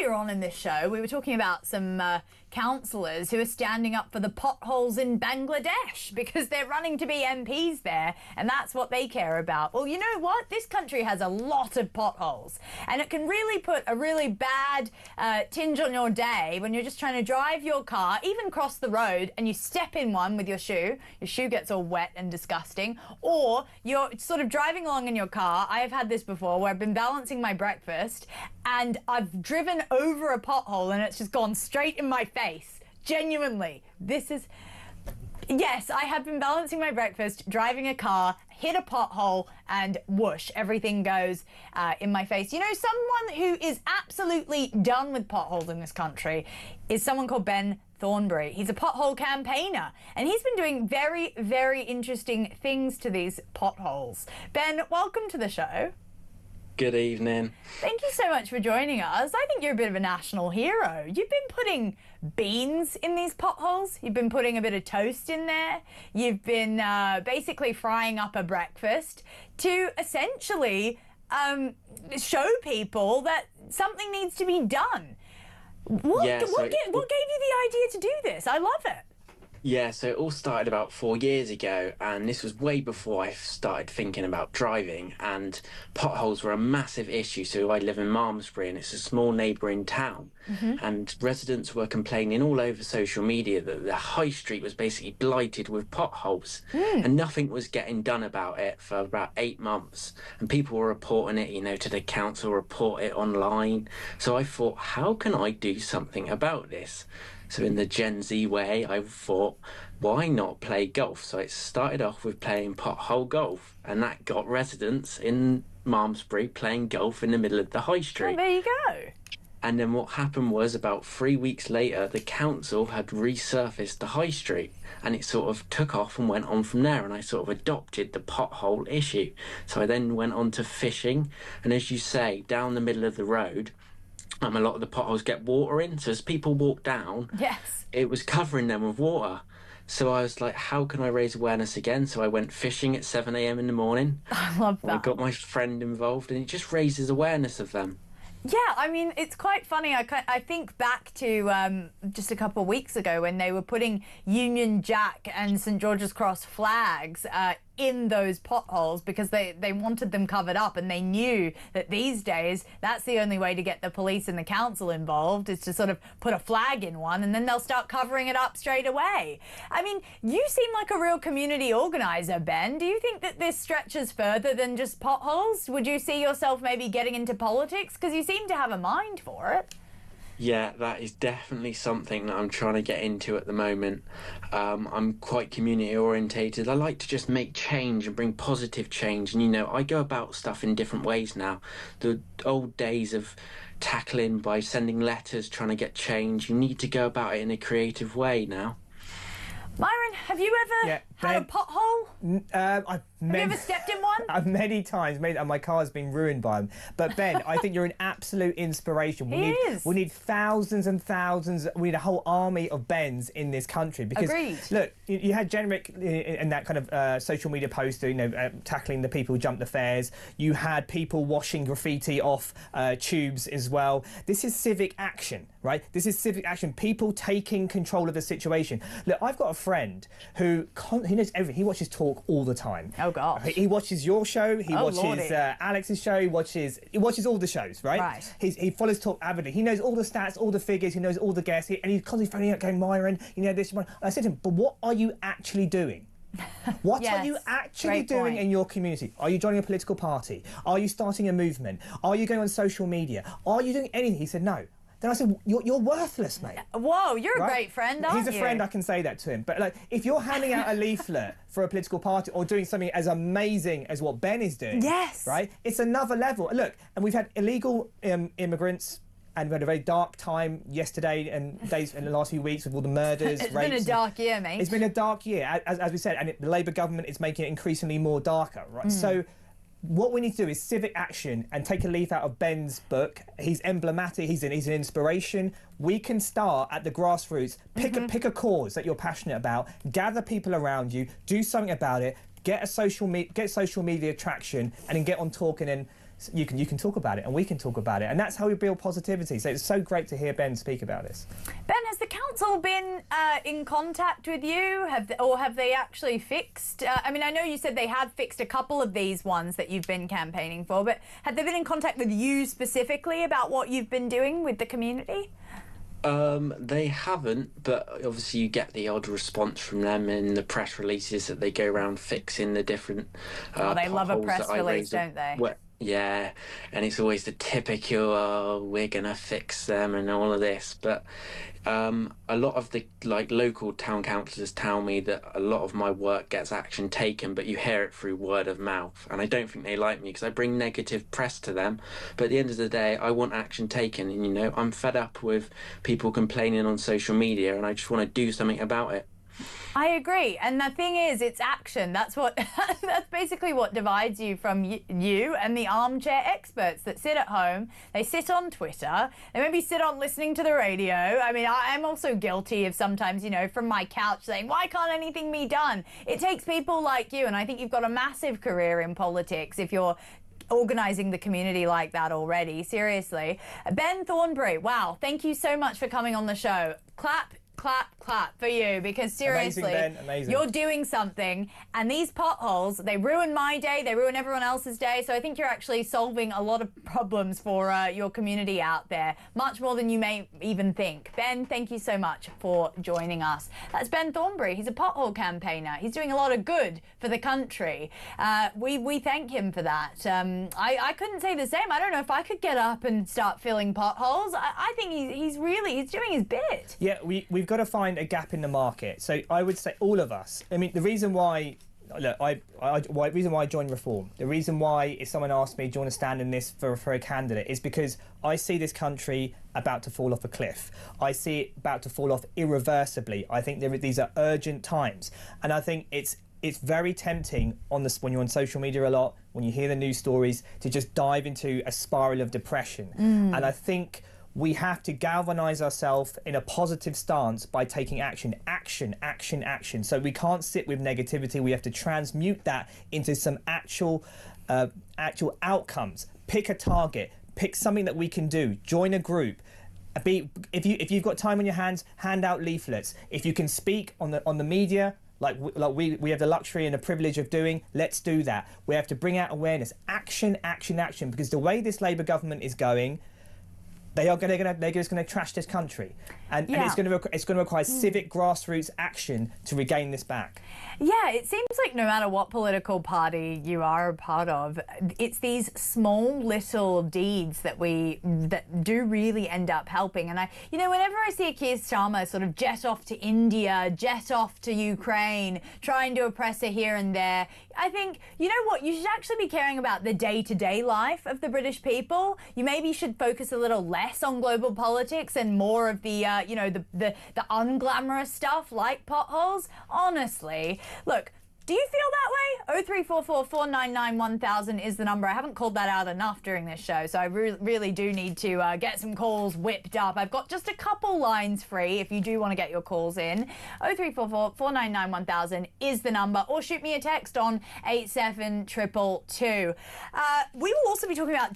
Earlier on in this show, we were talking about some councillors who are standing up for the potholes in Bangladesh because they're running to be MPs there, and that's what they care about. Well, you know what? This country has a lot of potholes, and it can really put a really bad tinge on your day when you're just trying to drive your car, even cross the road, and you step in one with your shoe gets all wet and disgusting, or you're sort of driving along in your car. I have had this before where I've been balancing my breakfast and I've driven over a pothole and it's just gone straight in my face. Genuinely. Yes, I have been balancing my breakfast, driving a car, hit a pothole, and whoosh, everything goes in my face. You know, someone who is absolutely done with potholes in this country is someone called Ben Thornbury. He's a pothole campaigner, and he's been doing very, very interesting things to these potholes. Ben, welcome to the show. Good evening. Thank you so much for joining us. I think you're a bit of a national hero. You've been putting beans in these potholes. You've been putting a bit of toast in there. You've been basically frying up a breakfast to essentially show people that something needs to be done. What gave you the idea to do this? I love it. Yeah, so it all started about 4 years ago, and this was way before I started thinking about driving, and potholes were a massive issue. So I live in Malmesbury, and it's a small neighbouring town, and residents were complaining all over social media that the high street was basically blighted with potholes, and nothing was getting done about it for about 8 months, and people were reporting it, you know, to the council, report it online. So I thought, how can I do something about this? So in the Gen Z way, I thought, why not play golf? So it started off with playing pothole golf, and that got residents in Malmesbury playing golf in the middle of the high street. Oh, there you go. And then what happened was, about 3 weeks later, the council had resurfaced the high street, and it sort of took off and went on from there, and I sort of adopted the pothole issue. So I then went on to fishing, and as you say, down the middle of the road, a lot of the potholes get water in, so as people walk down, it was covering them with water. So I was like, how can I raise awareness again? So I went fishing at 7 a.m. in the morning. I love that. I got my friend involved, and it just raises awareness of them. Yeah, I mean, it's quite funny. I think back to just a couple of weeks ago when they were putting Union Jack and St George's Cross flags in those potholes because they wanted them covered up, and they knew that these days that's the only way to get the police and the council involved, is to sort of put a flag in one, and then they'll start covering it up straight away. I mean, you seem like a real community organizer, Ben. Do you think that this stretches further than just potholes? Would you see yourself maybe getting into politics? Because you seem to have a mind for it. Yeah, that is definitely something that I'm trying to get into at the moment. I'm quite community orientated. I like to just make change and bring positive change. And, you know, I go about stuff in different ways now. The old days of tackling by sending letters, trying to get change, you need to go about it in a creative way now. Myron, have you ever had a pothole? Have you ever stepped in one? I've many times, and my car's been ruined by them. But Ben, I think you're an absolute inspiration. We need thousands and thousands. We need a whole army of Bens in this country. Because agreed. Look, you had Generic in that kind of social media poster, you know, tackling the people who jump the fares. You had people washing graffiti off tubes as well. This is civic action, right? This is civic action. People taking control of the situation. Look, I've got a friend who he knows everything. He watches Talk all the time. Oh gosh. He watches your show. He watches Lordy. Alex's show. He watches all the shows, right? Right. He follows Talk avidly. He knows all the stats, all the figures. He knows all the guests. And he's constantly phoning out, going, Myron, you know this. And I said to him, but what are you actually doing? What are you actually doing in your community? Are you joining a political party? Are you starting a movement? Are you going on social media? Are you doing anything? He said, no. Then I said, you're worthless, mate. Whoa, you're a great friend, aren't you? He's a friend, I can say that to him. But like, if you're handing out a leaflet for a political party or doing something as amazing as what Ben is doing, right, it's another level. Look, and we've had illegal immigrants, and we had a very dark time yesterday and days in the last few weeks with all the murders, It's rapes. been a dark year, mate. It's been a dark year, as we said, and the Labour government is making it increasingly more darker, right? So what we need to do is civic action and take a leaf out of Ben's book. He's emblematic, he's an inspiration. We can start at the grassroots, pick a cause that you're passionate about, gather people around you, do something about it, get social media traction, and then get on talking and you can talk about it, and we can talk about it, and that's how we build positivity. So it's so great to hear Ben speak about this. Ben, has the council been in contact with you, have they actually fixed? I mean, I know you said they had fixed a couple of these ones that you've been campaigning for, but have they been in contact with you specifically about what you've been doing with the community? They haven't, but obviously you get the odd response from them in the press releases that they go around fixing the different they love a potholes press that I release, raised don't they? Yeah, and it's always the typical, oh, we're gonna fix them and all of this. But a lot of the local town councillors tell me that a lot of my work gets action taken, but you hear it through word of mouth. And I don't think they like me because I bring negative press to them. But at the end of the day, I want action taken. And, you know, I'm fed up with people complaining on social media, and I just want to do something about it. I agree, and the thing is, it's action. That's basically what divides you from you and the armchair experts that sit at home. They sit on Twitter. They maybe sit on listening to the radio. I mean, I'm also guilty of sometimes, you know, from my couch saying, why can't anything be done? It takes people like you, and I think you've got a massive career in politics if you're organising the community like that already. Seriously. Ben Thornbury, wow, thank you so much for coming on the show. Clap for you, because seriously, Amazing, Ben. Amazing. You're doing something, and these potholes, they ruin my day, they ruin everyone else's day, so I think you're actually solving a lot of problems for your community out there, much more than you may even think. Ben, thank you so much for joining us. That's Ben Thornbury. He's a pothole campaigner. He's doing a lot of good for the country. We thank him for that. I couldn't say the same. I don't know if I could get up and start filling potholes. I think he's doing his bit. Yeah, we've got to find a gap in the market. So I would say all of us. I mean, the reason why, look, reason why I joined Reform, the reason why if someone asked me, do you want to stand in this for a candidate, is because I see this country about to fall off a cliff. I see it about to fall off irreversibly. I think these are urgent times, and I think it's very tempting when you're on social media a lot, when you hear the news stories, to just dive into a spiral of depression. And I think we have to galvanise ourselves in a positive stance by taking action. Action. So we can't sit with negativity. We have to transmute that into some actual outcomes. Pick a target. Pick something that we can do. Join a group. If you've got time on your hands, hand out leaflets. If you can speak on the media, like we have the luxury and the privilege of doing, let's do that. We have to bring out awareness. Action, because the way this Labour government is going, they're just going to trash this country, and it's going to require civic grassroots action to regain this back. Yeah, it seems like no matter what political party you are a part of, it's these small little deeds that do really end up helping. And whenever I see a Keir Starmer sort of jet off to India, jet off to Ukraine, trying to oppress her here and there, I think, you know what, you should actually be caring about the day-to-day life of the British people. You maybe should focus a little less on global politics and more of the unglamorous stuff like potholes. Honestly, look, do you feel that way? 0344 499 1000 is the number. I haven't called that out enough during this show, so I really do need to get some calls whipped up. I've got just a couple lines free if you do want to get your calls in. 0344 499 1000 is the number, or shoot me a text on 87222. We will also be talking about